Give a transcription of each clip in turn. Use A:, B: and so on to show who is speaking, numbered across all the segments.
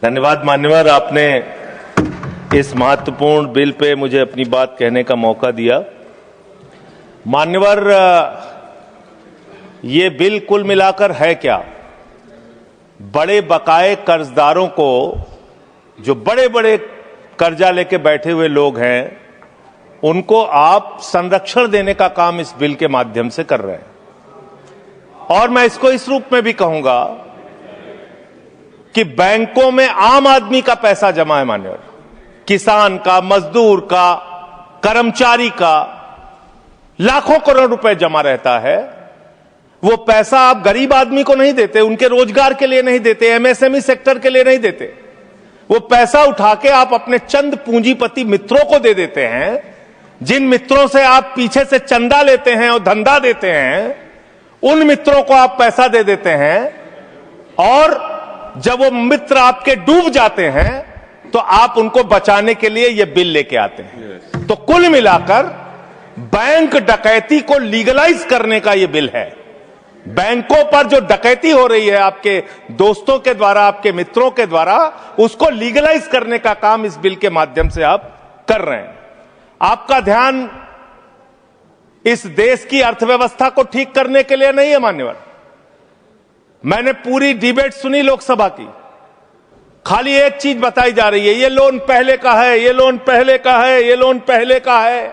A: धन्यवाद मान्यवर, आपने इस महत्वपूर्ण बिल पे मुझे अपनी बात कहने का मौका दिया। मान्यवर, ये बिल कुल मिलाकर है क्या? बड़े बकाए कर्जदारों को, जो बड़े बड़े कर्जा लेके बैठे हुए लोग हैं, उनको आप संरक्षण देने का काम इस बिल के माध्यम से कर रहे हैं। और मैं इसको इस रूप में भी कहूंगा कि बैंकों में आम आदमी का पैसा जमा है मान्यवर, किसान का, मजदूर का, कर्मचारी का लाखों करोड़ रुपए जमा रहता है। वो पैसा आप गरीब आदमी को नहीं देते, उनके रोजगार के लिए नहीं देते, एमएसएमई सेक्टर के लिए नहीं देते। वो पैसा उठा के आप अपने चंद पूंजीपति मित्रों को दे देते हैं। जिन मित्रों से आप पीछे से चंदा लेते हैं और धंधा देते हैं, उन मित्रों को आप पैसा दे देते हैं। और जब वो मित्र आपके डूब जाते हैं तो आप उनको बचाने के लिए ये बिल लेके आते हैं। तो कुल मिलाकर बैंक डकैती को लीगलाइज करने का ये बिल है। बैंकों पर जो डकैती हो रही है आपके दोस्तों के द्वारा, आपके मित्रों के द्वारा, उसको लीगलाइज करने का काम इस बिल के माध्यम से आप कर रहे हैं। आपका ध्यान इस देश की अर्थव्यवस्था को ठीक करने के लिए नहीं है मान्यवर। मैंने पूरी डिबेट सुनी लोकसभा की, खाली एक चीज बताई जा रही है, ये लोन पहले का है, ये लोन पहले का है, ये लोन पहले का है।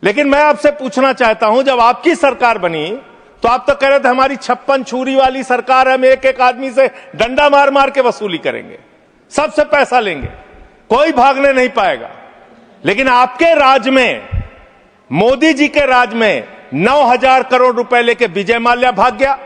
A: लेकिन मैं आपसे पूछना चाहता हूं, जब आपकी सरकार बनी तो आप तो कह रहे थे हमारी 56 छुरी वाली सरकार है, हम एक एक आदमी से डंडा मार मार के वसूली करेंगे, सबसे पैसा लेंगे, कोई भागने नहीं पाएगा। लेकिन आपके राज में, मोदी जी के राज में 9,000 करोड़ रुपए लेके विजय माल्या भाग गया,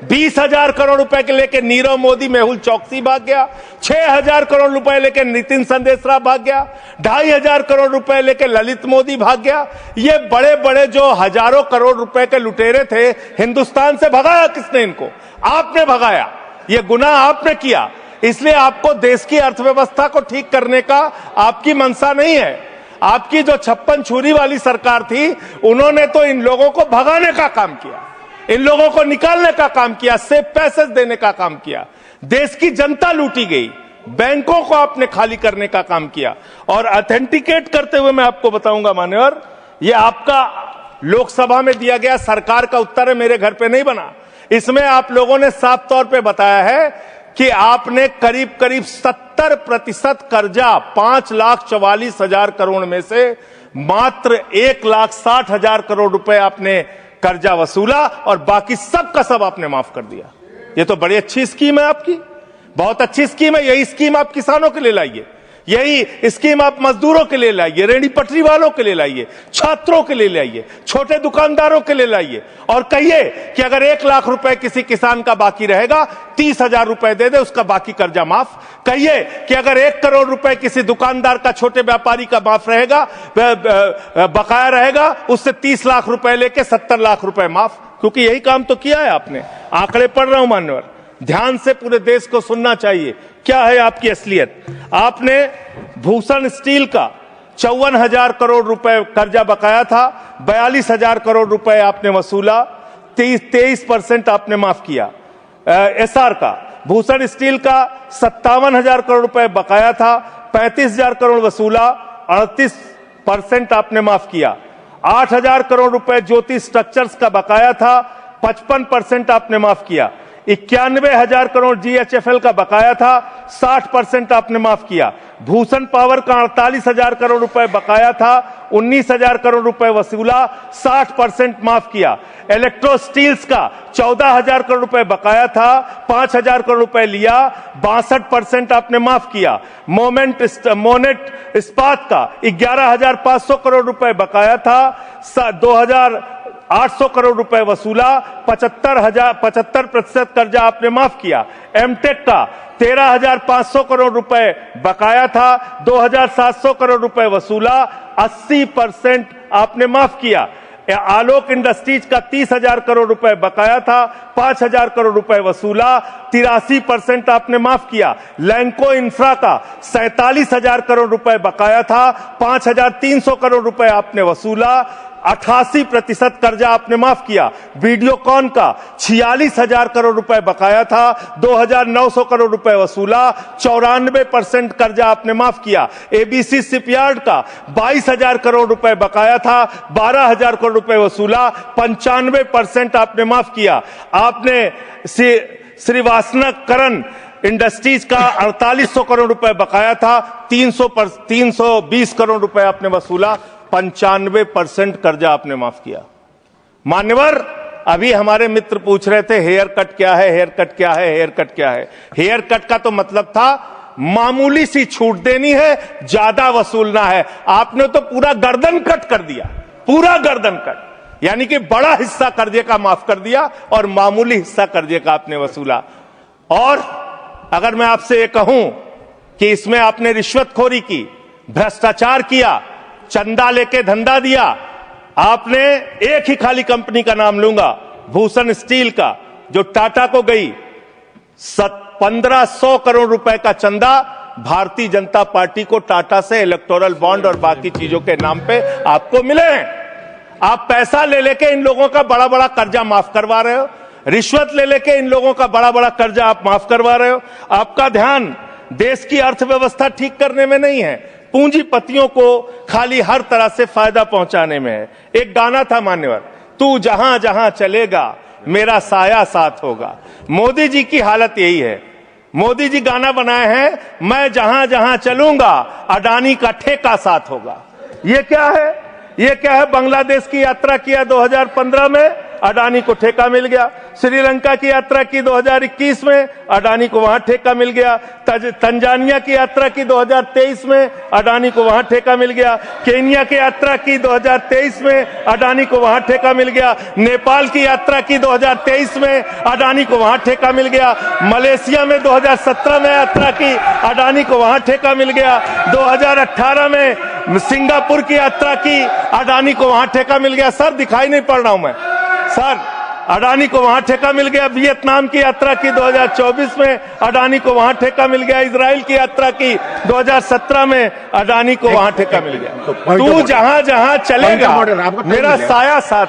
A: 20,000 करोड़ रुपए के लेके नीरव मोदी, मेहुल चौकसी भाग गया, 6,000 करोड़ रुपए लेके नितिन संदेशरा भाग गया, 2,500 करोड़ रुपए लेके ललित मोदी भाग गया। ये बड़े बड़े जो हजारों करोड़ रुपए के लुटेरे थे, हिंदुस्तान से भगाया किसने इनको? आपने भगाया। ये गुनाह आपने किया। इसलिए आपको देश की अर्थव्यवस्था को ठीक करने का आपकी मंशा नहीं है। आपकी जो 56 छुरी वाली सरकार थी, उन्होंने तो इन लोगों को भगाने का काम किया, इन लोगों को निकालने का काम किया, सेफ पैसेज देने का काम किया। देश की जनता लूटी गई, बैंकों को आपने खाली करने का काम किया। और ऑथेंटिकेट करते हुए मैं आपको बताऊंगा मान्यवर, ये आपका लोकसभा में दिया गया सरकार का उत्तर है, मेरे घर पे नहीं बना। इसमें आप लोगों ने साफ तौर पे बताया है कि आपने करीब करीब 70% कर्जा 5,44,000 करोड़ में से मात्र 1,60,000 करोड़ रुपए आपने कर्जा वसूला और बाकी सब का सब आपने माफ कर दिया। ये तो बड़ी अच्छी स्कीम है आपकी, बहुत अच्छी स्कीम है। यही स्कीम आप किसानों के लिए लाइए, यही स्कीम आप मजदूरों के लिए लाइए, रेहड़ी पटरी वालों के लिए लाइए, छात्रों के लिए लाइए, छोटे दुकानदारों के लिए लाइए। और कहिए कि अगर 1 लाख रुपए किसी किसान का बाकी रहेगा, 30,000 रुपए दे दे, उसका बाकी कर्जा माफ। कहिए कि अगर 1 करोड़ रुपए किसी दुकानदार का, छोटे व्यापारी का माफ रहेगा, बकाया रहेगा, उससे 30 लाख रुपए लेके 70 लाख रुपए माफ। क्योंकि यही काम तो किया है आपने। आंकड़े पढ़ रहा हूं मान्यवर, ध्यान से पूरे देश को सुनना चाहिए क्या है आपकी असलियत। आपने भूषण स्टील का 54,000 करोड़ रुपए कर्जा बकाया था, 42,000 करोड़ रुपए आपने वसूला, 23% आपने माफ किया। एसआर का, भूषण स्टील का 57,000 करोड़ रुपए बकाया था, 35,000 करोड़ वसूला, 38% आपने माफ किया। 8,000 करोड़ रुपए ज्योति स्ट्रक्चर्स का बकाया था, 55% आपने माफ किया। 91,000 करोड़ जीएचएफएल का बकाया था, 60% आपने माफ किया। भूषण पावर का 48,000 करोड़ रुपए बकाया था, 19,000 करोड़ रुपए वसूला, 60% माफ किया। इलेक्ट्रो स्टील्स का 14,000 करोड़ रुपए बकाया था, 5,000 करोड़ रुपए लिया, 62% आपने माफ किया। मोनेट इस्पात का 11,500 करोड़ रुपए बकाया था, 2,800 करोड़ रुपए वसूला, 75% कर्जा आपने माफ किया। एमटेक का 13,500 करोड़ रुपए बकाया था, 2,700 करोड़ रुपए वसूला, 80% आपने माफ किया। आलोक इंडस्ट्रीज का 30,000 करोड़ रुपए बकाया था, 5,000 करोड़ रुपए वसूला, 83% आपने माफ किया। लैंको इंफ्रा का 47,000 करोड़ रुपए बकाया था, 5,300 करोड़ रुपए आपने वसूला, 88% कर्जा आपने माफ किया। वीडियोकॉन का 46,000 करोड़ रुपए बकाया था, 2,900 करोड़ रुपए वसूला, 94% कर्जा आपने माफ किया। एबीसी शिपयार्ड का 22,000 करोड़ रुपए बकाया था, 12,000 करोड़ रुपए वसूला, 95% आपने माफ किया। आपने श्रीवास्तव इंडस्ट्रीज का 4800 करोड़ रुपए बकाया था, 320 करोड़ रुपए आपने वसूला, 95% कर्जा आपने माफ किया। मान्यवर, अभी हमारे मित्र पूछ रहे थे हेयर कट क्या है, हेयर कट क्या है, हेयर कट क्या है। हेयर कट का तो मतलब था मामूली सी छूट देनी है, ज्यादा वसूलना है। आपने तो पूरा गर्दन कट कर दिया, पूरा गर्दन कट, यानी कि बड़ा हिस्सा कर्जे का माफ कर दिया और मामूली हिस्सा कर्जे का आपने वसूला। और अगर मैं आपसे ये कहूं कि इसमें आपने रिश्वतखोरी की, भ्रष्टाचार किया, चंदा लेके धंधा दिया, आपने एक ही खाली कंपनी का नाम लूंगा, भूषण स्टील का, जो टाटा को गई, 1500 करोड़ रुपए का चंदा भारतीय जनता पार्टी को टाटा से इलेक्टोरल बॉन्ड और बाकी चीजों के नाम पे आपको मिले हैं। आप पैसा ले लेके इन लोगों का बड़ा बड़ा कर्जा माफ करवा रहे हो, रिश्वत ले लेके इन लोगों का बड़ा बड़ा कर्जा आप माफ करवा रहे हो। आपका ध्यान देश की अर्थव्यवस्था ठीक करने में नहीं है, पूंजीपतियों को खाली हर तरह से फायदा पहुंचाने में है। एक गाना था मान्यवर, तू जहां जहां चलेगा मेरा साया साथ होगा। मोदी जी की हालत यही है। मोदी जी गाना बनाए हैं, मैं जहां जहां चलूंगा अडानी का ठेका साथ होगा। ये क्या है? ये क्या है? बांग्लादेश की यात्रा किया 2015 में, अडानी को ठेका मिल गया। श्रीलंका की यात्रा की 2021 में, अडानी को वहां ठेका मिल गया। तंजानिया की यात्रा की 2023 में, अडानी को वहां ठेका मिल गया। केन्या की यात्रा की 2023 में, अडानी को वहां ठेका मिल गया। नेपाल की यात्रा की 2023 में, अडानी को वहां ठेका मिल गया। मलेशिया में 2017 में यात्रा की, अडानी को वहां ठेका मिल गया। 2018 में सिंगापुर की यात्रा की, अडानी को वहां ठेका मिल गया। सर दिखाई नहीं पड़ रहा हूं मैं सर, अडानी को वहां ठेका मिल गया। वियतनाम की यात्रा की 2024 में, अडानी को वहां ठेका मिल गया। इजराइल की यात्रा की 2017 में, अडानी को वहां ठेका मिल गया। तू जहां जहां चलेगा मेरा साया साथ।